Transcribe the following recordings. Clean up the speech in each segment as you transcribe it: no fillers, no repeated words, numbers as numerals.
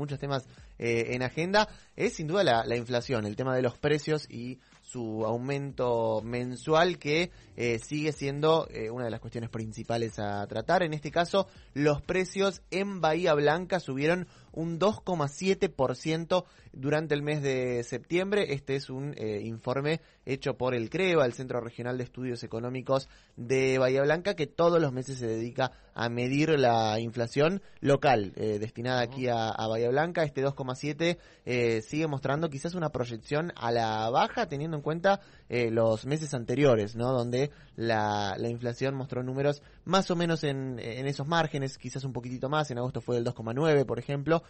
muchos temas en agenda, es sin duda la inflación, el tema de los precios y su aumento mensual que sigue siendo una de las cuestiones principales a tratar. En este caso, los precios en Bahía Blanca subieron un 2,7% durante el mes de septiembre. Este es un informe hecho por el CREVA, el Centro Regional de Estudios Económicos de Bahía Blanca, que todos los meses se dedica a medir la inflación local destinada aquí a Bahía Blanca. Este 2,7 sigue mostrando quizás una proyección a la baja, teniendo en cuenta los meses anteriores, ¿no? Donde la inflación mostró números más o menos en esos márgenes, quizás un poquitito más. En agosto fue del 2,9, por ejemplo.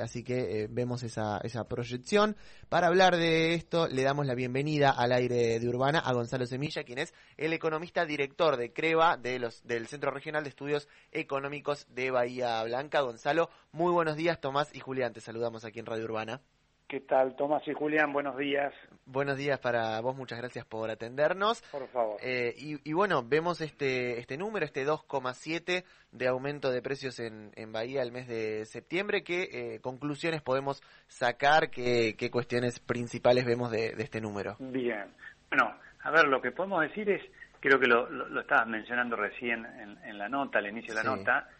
Así que vemos esa proyección. Para hablar de esto, le damos la bienvenida al aire de Urbana a Gonzalo Semilla, quien es el economista director de CREVA, del Centro Regional de Estudios Económicos de Bahía Blanca. Gonzalo, muy buenos días. Tomás y Julián, te saludamos aquí en Radio Urbana. ¿Qué tal, Tomás y Julián? Buenos días. Buenos días para vos, muchas gracias por atendernos. Por favor. Y bueno, vemos este número, este 2,7 de aumento de precios en Bahía el mes de septiembre. ¿Qué conclusiones podemos sacar? ¿Qué cuestiones principales vemos de este número? Bien. Bueno, a ver, lo que podemos decir es, creo que lo estabas mencionando recién en la nota, al inicio de la nota,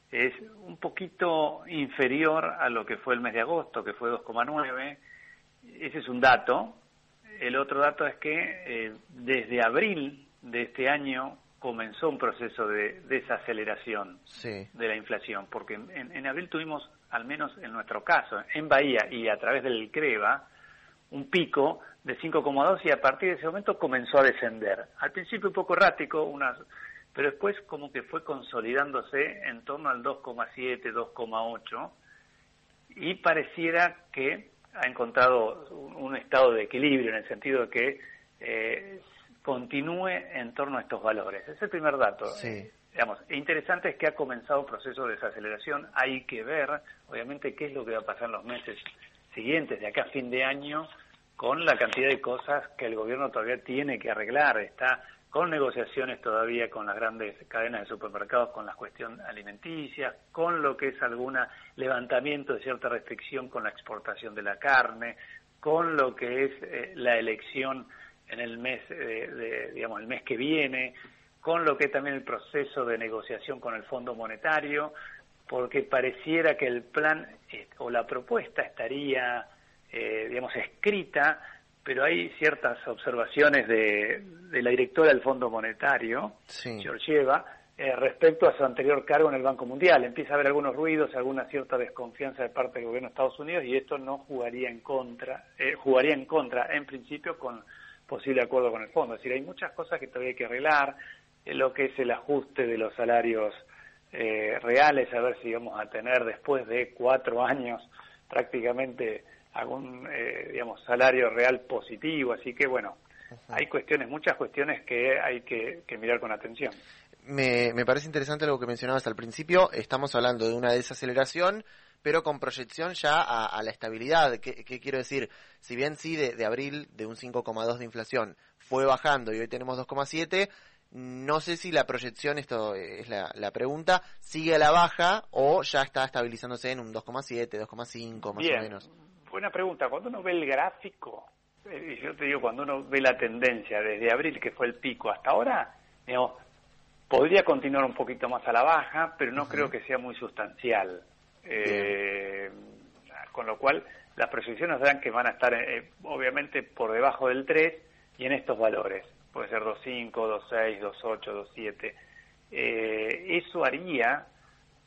es un poquito inferior a lo que fue el mes de agosto, que fue 2,9. Ese es un dato. El otro dato es que desde abril de este año comenzó un proceso de desaceleración de la inflación, porque en abril tuvimos, al menos en nuestro caso, en Bahía y a través del CREVA, un pico de 5,2 y a partir de ese momento comenzó a descender. Al principio un poco errático, pero después como que fue consolidándose en torno al 2,7, 2,8 y pareciera que ha encontrado un estado de equilibrio en el sentido de que continúe en torno a estos valores. Ese es el primer dato. Digamos, interesante es que ha comenzado un proceso de desaceleración. Hay que ver, obviamente, qué es lo que va a pasar en los meses siguientes, de acá a fin de año, con la cantidad de cosas que el gobierno todavía tiene que arreglar. Está con negociaciones todavía con las grandes cadenas de supermercados, con la cuestión alimenticia, con lo que es alguna levantamiento de cierta restricción con la exportación de la carne, con lo que es la elección en el mes, digamos, el mes que viene, con lo que es también el proceso de negociación con el Fondo Monetario, porque pareciera que el plan o la propuesta estaría, digamos, escrita, pero hay ciertas observaciones de la directora del Fondo Monetario, Georgieva, respecto a su anterior cargo en el Banco Mundial. Empieza a haber algunos ruidos, alguna cierta desconfianza de parte del gobierno de Estados Unidos y esto no jugaría en contra en principio con posible acuerdo con el fondo. Es decir, hay muchas cosas que todavía hay que arreglar, lo que es el ajuste de los salarios reales, a ver si vamos a tener después de 4 años prácticamente algún digamos, salario real positivo, así que bueno, hay muchas cuestiones que hay que mirar con atención. Me parece interesante lo que mencionabas al principio. Estamos hablando de una desaceleración, pero con proyección ya a la estabilidad. ¿Qué quiero decir? Si bien de abril de un 5,2 de inflación fue bajando y hoy tenemos 2,7, no sé si la proyección, esto es la pregunta, sigue a la baja o ya está estabilizándose en un 2,7, 2,5 más o menos. Buena pregunta. Cuando uno ve el gráfico, yo te digo, cuando uno ve la tendencia desde abril, que fue el pico, hasta ahora, digamos, podría continuar un poquito más a la baja, pero no creo que sea muy sustancial. Con lo cual, las proyecciones dan que van a estar, obviamente, por debajo del 3 y en estos valores. Puede ser 2,5, 2,6, 2,8, 2,7. Eso haría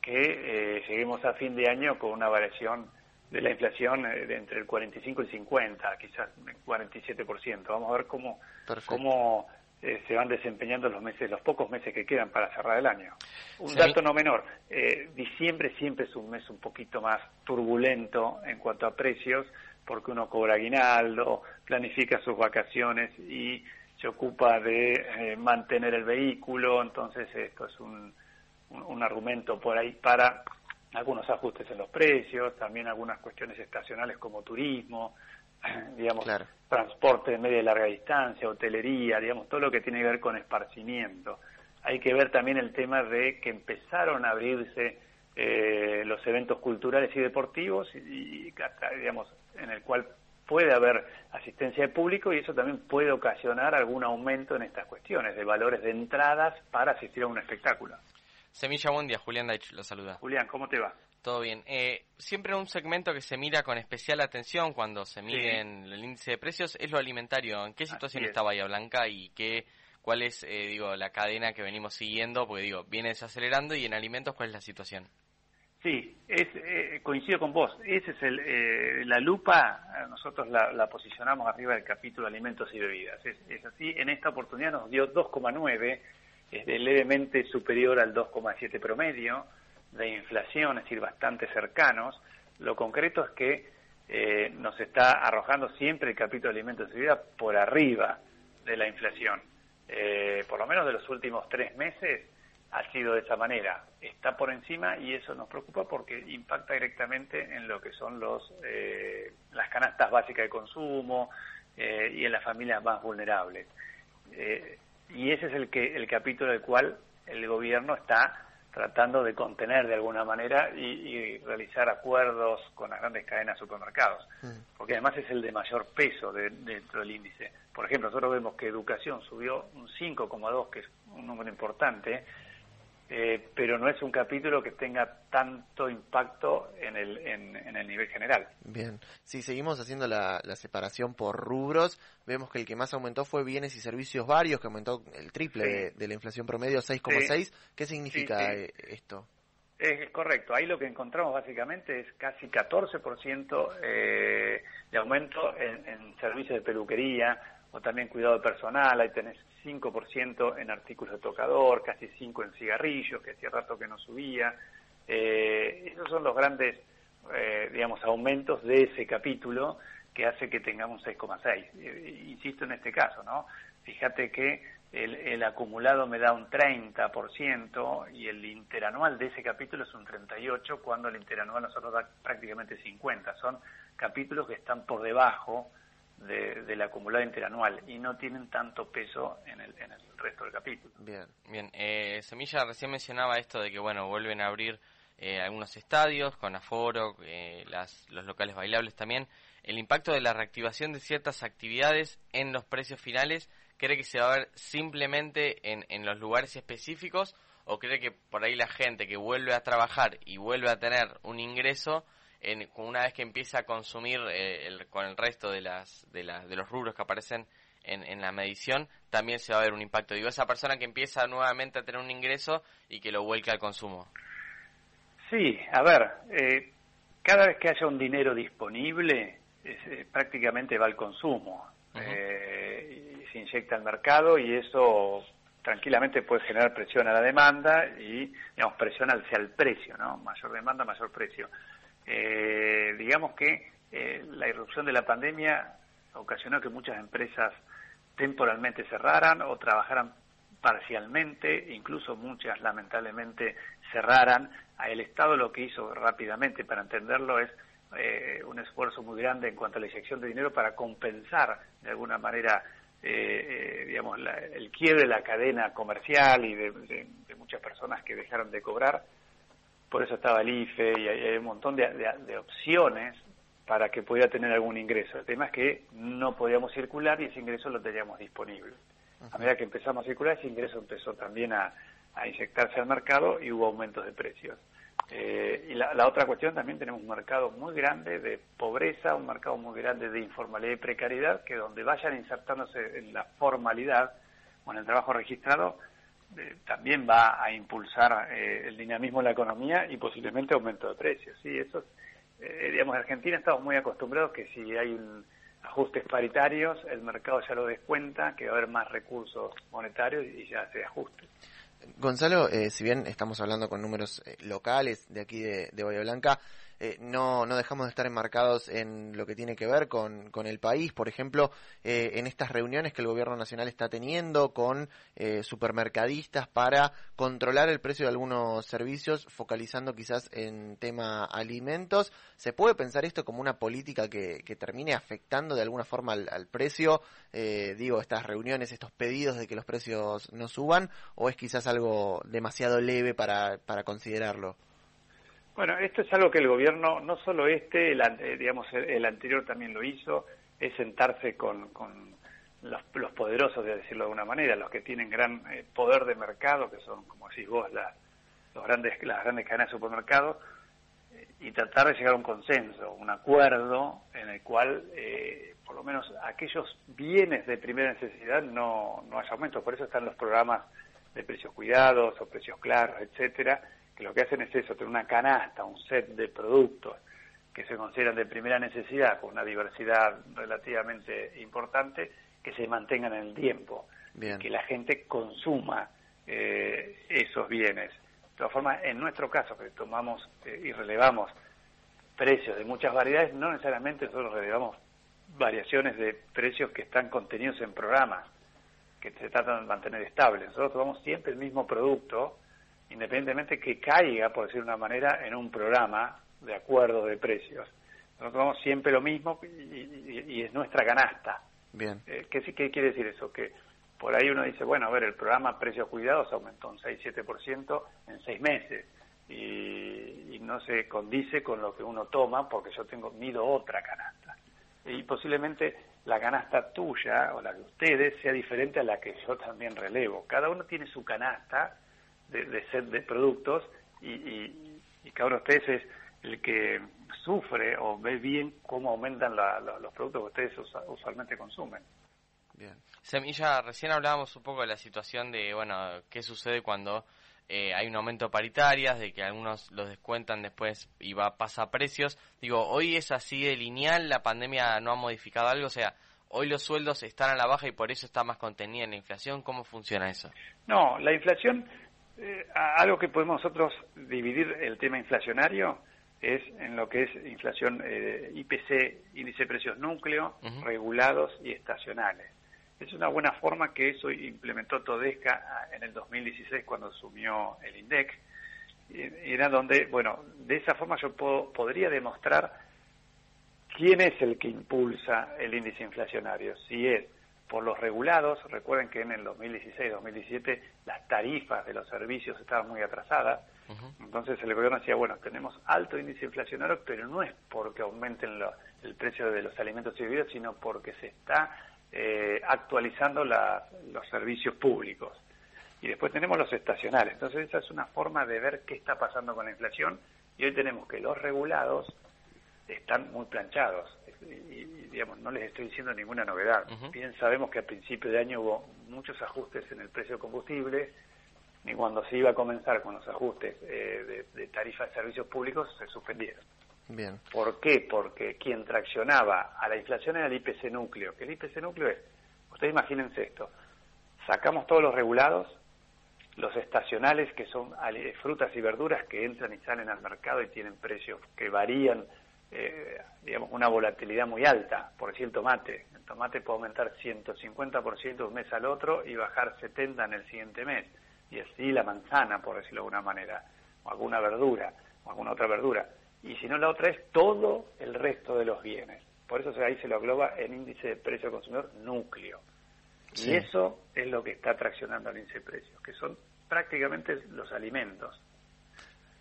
que lleguemos a fin de año con una variación de la inflación de entre el 45 y el 50, quizás el 47%. Vamos a ver cómo se van desempeñando los pocos meses que quedan para cerrar el año. Un dato no menor, diciembre siempre es un mes un poquito más turbulento en cuanto a precios, porque uno cobra aguinaldo, planifica sus vacaciones y se ocupa de mantener el vehículo, entonces esto es un argumento por ahí para algunos ajustes en los precios, también algunas cuestiones estacionales como turismo, digamos, transporte de media y larga distancia, hotelería, digamos, todo lo que tiene que ver con esparcimiento. Hay que ver también el tema de que empezaron a abrirse los eventos culturales y deportivos, y digamos, en el cual puede haber asistencia de público, y eso también puede ocasionar algún aumento en estas cuestiones de valores de entradas para asistir a un espectáculo. Semilla, buen día. Julián Deitch lo saluda. Julián, ¿cómo te va? Todo bien. Siempre un segmento que se mira con especial atención cuando se mide en el índice de precios es lo alimentario. ¿En qué situación está Bahía Blanca y cuál es, la cadena que venimos siguiendo? Porque, viene desacelerando, y en alimentos, ¿cuál es la situación? Sí, coincido con vos. Ese es la lupa, nosotros la posicionamos arriba del capítulo de alimentos y bebidas. Es así, en esta oportunidad nos dio 2,9, es levemente superior al 2,7 promedio de inflación, es decir, bastante cercanos. Lo concreto es que nos está arrojando siempre el capítulo de alimentos y bebidas por arriba de la inflación. Por lo menos de los últimos 3 meses ha sido de esa manera. Está por encima, y eso nos preocupa porque impacta directamente en lo que son las canastas básicas de consumo y en las familias más vulnerables. Y ese es el capítulo del cual el gobierno está tratando de contener de alguna manera y realizar acuerdos con las grandes cadenas de supermercados, porque además es el de mayor peso dentro del índice. Por ejemplo, nosotros vemos que educación subió un 5,2, que es un número importante, pero no es un capítulo que tenga tanto impacto en el nivel general. Bien, si seguimos haciendo la separación por rubros, vemos que el que más aumentó fue bienes y servicios varios, que aumentó el triple de la inflación promedio, 6,6. ¿Qué significa esto? Es correcto, ahí lo que encontramos básicamente es casi 14% de aumento en servicios de peluquería, o también cuidado personal. Ahí tenés 5% en artículos de tocador, casi 5% en cigarrillos, que hacía rato que no subía. Esos son los grandes, aumentos de ese capítulo, que hace que tengamos 6,6. Insisto en este caso, ¿no? Fíjate que el acumulado me da un 30%, y el interanual de ese capítulo es un 38%, cuando el interanual nosotros da prácticamente 50%. Son capítulos que están por debajo del acumulado interanual y no tienen tanto peso en el resto del capítulo. Bien. Semilla recién mencionaba esto de que, vuelven a abrir algunos estadios con aforo, los locales bailables también. El impacto de la reactivación de ciertas actividades en los precios finales, ¿cree que se va a ver simplemente en los lugares específicos, o cree que por ahí la gente que vuelve a trabajar y vuelve a tener un ingreso, una vez que empieza a consumir con el resto de los rubros que aparecen en la medición, también se va a ver un impacto? Esa persona que empieza nuevamente a tener un ingreso y que lo vuelca al consumo. Sí, a ver, cada vez que haya un dinero disponible, prácticamente va al consumo. Y se inyecta al mercado, y eso tranquilamente puede generar presión a la demanda y, presión hacia el precio, ¿no? Mayor demanda, mayor precio. Digamos que la irrupción de la pandemia ocasionó que muchas empresas temporalmente cerraran o trabajaran parcialmente, incluso muchas lamentablemente cerraran. El Estado lo que hizo rápidamente, para entenderlo, es un esfuerzo muy grande en cuanto a la inyección de dinero para compensar de alguna manera el quiebre de la cadena comercial y de muchas personas que dejaron de cobrar. Por eso estaba el IFE, y hay un montón de opciones para que pudiera tener algún ingreso. El tema es que no podíamos circular, y ese ingreso lo teníamos disponible. A medida que empezamos a circular, ese ingreso empezó también a inyectarse al mercado, y hubo aumentos de precios. Y la otra cuestión, también tenemos un mercado muy grande de pobreza, un mercado muy grande de informalidad y precariedad, que donde vayan insertándose en la formalidad o en el trabajo registrado, también va a impulsar el dinamismo de la economía y posiblemente aumento de precios. Sí, eso, en Argentina estamos muy acostumbrados que si hay ajustes paritarios, el mercado ya lo descuenta, que va a haber más recursos monetarios y ya se ajuste. Gonzalo, si bien estamos hablando con números locales de aquí de Bahía Blanca, no dejamos de estar enmarcados en lo que tiene que ver con el país. Por ejemplo, en estas reuniones que el gobierno nacional está teniendo con supermercadistas para controlar el precio de algunos servicios, focalizando quizás en tema alimentos, ¿se puede pensar esto como una política que termine afectando de alguna forma al precio? Estas reuniones, estos pedidos de que los precios no suban, ¿o es quizás algo demasiado leve para considerarlo? Bueno, esto es algo que el gobierno, no solo el anterior también lo hizo, es sentarse con los poderosos, de decirlo de alguna manera, los que tienen gran poder de mercado, que son, como decís vos, las grandes cadenas de supermercados, y tratar de llegar a un consenso, un acuerdo en el cual, por lo menos, aquellos bienes de primera necesidad no haya aumento. Por eso están los programas de precios cuidados o precios claros, etcétera, que lo que hacen es eso, tener una canasta, un set de productos que se consideran de primera necesidad, con una diversidad relativamente importante, que se mantengan en el tiempo, que la gente consuma esos bienes. De todas formas, en nuestro caso, que tomamos y relevamos precios de muchas variedades, no necesariamente nosotros relevamos variaciones de precios que están contenidos en programas, que se tratan de mantener estables. Nosotros tomamos siempre el mismo producto, independientemente que caiga, por decir de una manera, en un programa de acuerdo de precios. Nosotros tomamos siempre lo mismo y es nuestra canasta. Bien. ¿Qué quiere decir eso? Que por ahí uno dice, bueno, a ver, el programa Precios Cuidados aumentó un 6-7% en 6 meses y no se condice con lo que uno toma porque yo mido otra canasta. Y posiblemente la canasta tuya o la de ustedes sea diferente a la que yo también relevo. Cada uno tiene su canasta de set de productos y cada uno de ustedes es el que sufre o ve bien cómo aumentan los productos que ustedes usualmente consumen. Bien. Semilla, recién hablábamos un poco de la situación de, bueno, qué sucede cuando hay un aumento de paritarias, de que algunos los descuentan después y pasa a precios. Digo, ¿hoy es así de lineal? ¿La pandemia no ha modificado algo? O sea, ¿hoy los sueldos están a la baja y por eso está más contenida en la inflación? ¿Cómo funciona eso? No, la inflación, algo que podemos nosotros dividir el tema inflacionario es en lo que es inflación IPC, índice de precios núcleo, regulados y estacionales. Es una buena forma que eso implementó Todesca en el 2016 cuando asumió el INDEC. Era donde, bueno, de esa forma yo podría demostrar quién es el que impulsa el índice inflacionario. Si es por los regulados, recuerden que en el 2016-2017 las tarifas de los servicios estaban muy atrasadas. Entonces el gobierno decía, bueno, tenemos alto índice inflacionario, pero no es porque aumenten el precio de los alimentos y bebidas, sino porque se está actualizando los servicios públicos. Y después tenemos los estacionales. Entonces esa es una forma de ver qué está pasando con la inflación. Y hoy tenemos que los regulados están muy planchados. Y digamos, no les estoy diciendo ninguna novedad. Bien sabemos que a principio de año hubo muchos ajustes en el precio de combustible, y cuando se iba a comenzar con los ajustes de tarifas de servicios públicos se suspendieron. Bien. ¿Por qué? Porque quien traccionaba a la inflación era el IPC núcleo. Que el IPC núcleo es, ustedes imagínense esto, sacamos todos los regulados, los estacionales, que son frutas y verduras que entran y salen al mercado y tienen precios que varían, digamos, una volatilidad muy alta. Por decir el tomate puede aumentar 150% de un mes al otro y bajar 70% en el siguiente mes. Y así la manzana, por decirlo de alguna manera, o alguna verdura, o alguna otra verdura. Y si no, la otra es todo el resto de los bienes. Por eso ahí se lo engloba el índice de precio del consumidor núcleo. Sí. Y eso es lo que está traccionando al índice de precios, que son prácticamente los alimentos.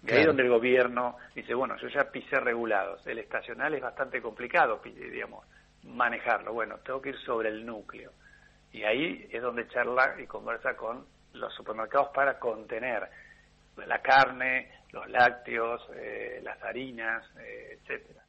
De ahí donde el gobierno dice, bueno, yo ya pisé regulados. El estacional es bastante complicado, digamos, manejarlo. Bueno, tengo que ir sobre el núcleo. Y ahí es donde charla y conversa con los supermercados para contener la carne, los lácteos, las harinas, etcétera.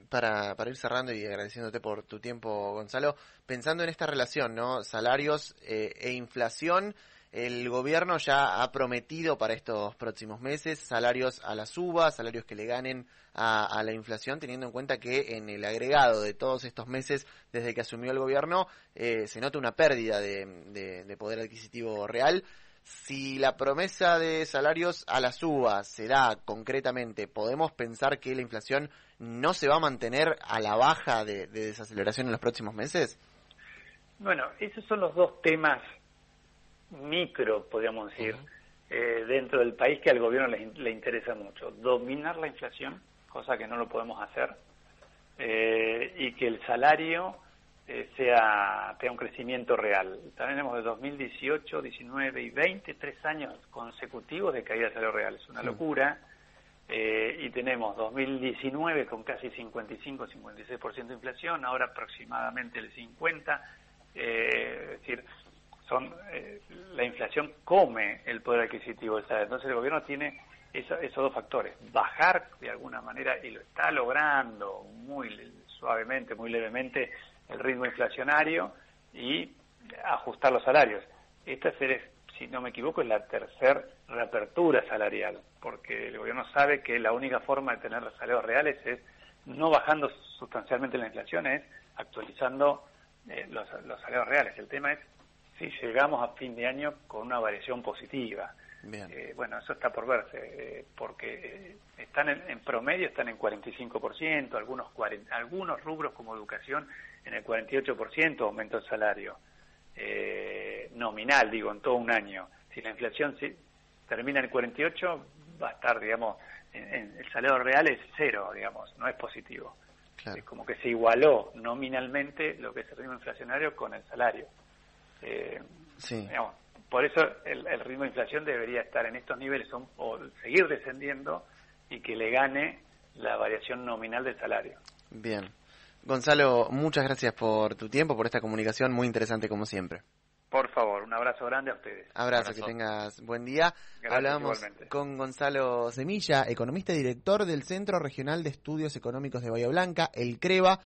Para ir cerrando y agradeciéndote por tu tiempo, Gonzalo, pensando en esta relación, ¿no? Salarios e inflación, el gobierno ya ha prometido para estos próximos meses salarios a la suba, salarios que le ganen a la inflación, teniendo en cuenta que en el agregado de todos estos meses desde que asumió el gobierno se nota una pérdida de poder adquisitivo real. Si la promesa de salarios a la suba se da concretamente, ¿podemos pensar que la inflación no se va a mantener a la baja de desaceleración en los próximos meses? Bueno, esos son los dos temas micro, podríamos decir, dentro del país que al gobierno le interesa mucho. Dominar la inflación, cosa que no lo podemos hacer, y que el salario tenga un crecimiento real. También tenemos de 2018, 19 y 20, 3 años consecutivos de caída del salario real. Es una locura. y tenemos 2019 con casi 55-56% de inflación, ahora aproximadamente el 50%, es decir, la inflación come el poder adquisitivo del salario. Entonces el gobierno tiene esos dos factores: bajar de alguna manera, y lo está logrando muy suavemente, muy levemente, el ritmo inflacionario, y ajustar los salarios. Esta si no me equivoco, es la tercera reapertura salarial, porque el gobierno sabe que la única forma de tener los salarios reales es no bajando sustancialmente la inflación, es actualizando los salarios reales. El tema es si llegamos a fin de año con una variación positiva. Bueno, eso está por verse, porque están en promedio están en 45%, algunos rubros como educación en el 48% aumento el salario. Nominal, digo, en todo un año. Si la inflación termina en el 48, va a estar, digamos, el salario real es cero, digamos, no es positivo. Claro. Es como que se igualó nominalmente lo que es el ritmo inflacionario con el salario. Digamos, por eso el ritmo de inflación debería estar en estos niveles o seguir descendiendo y que le gane la variación nominal del salario. Bien. Gonzalo, muchas gracias por tu tiempo, por esta comunicación muy interesante como siempre. Por favor, un abrazo grande a ustedes. Abrazo, que tengas buen día. Gracias, Hablábamos igualmente con Gonzalo Semilla, economista y director del Centro Regional de Estudios Económicos de Bahía Blanca, el CREBA.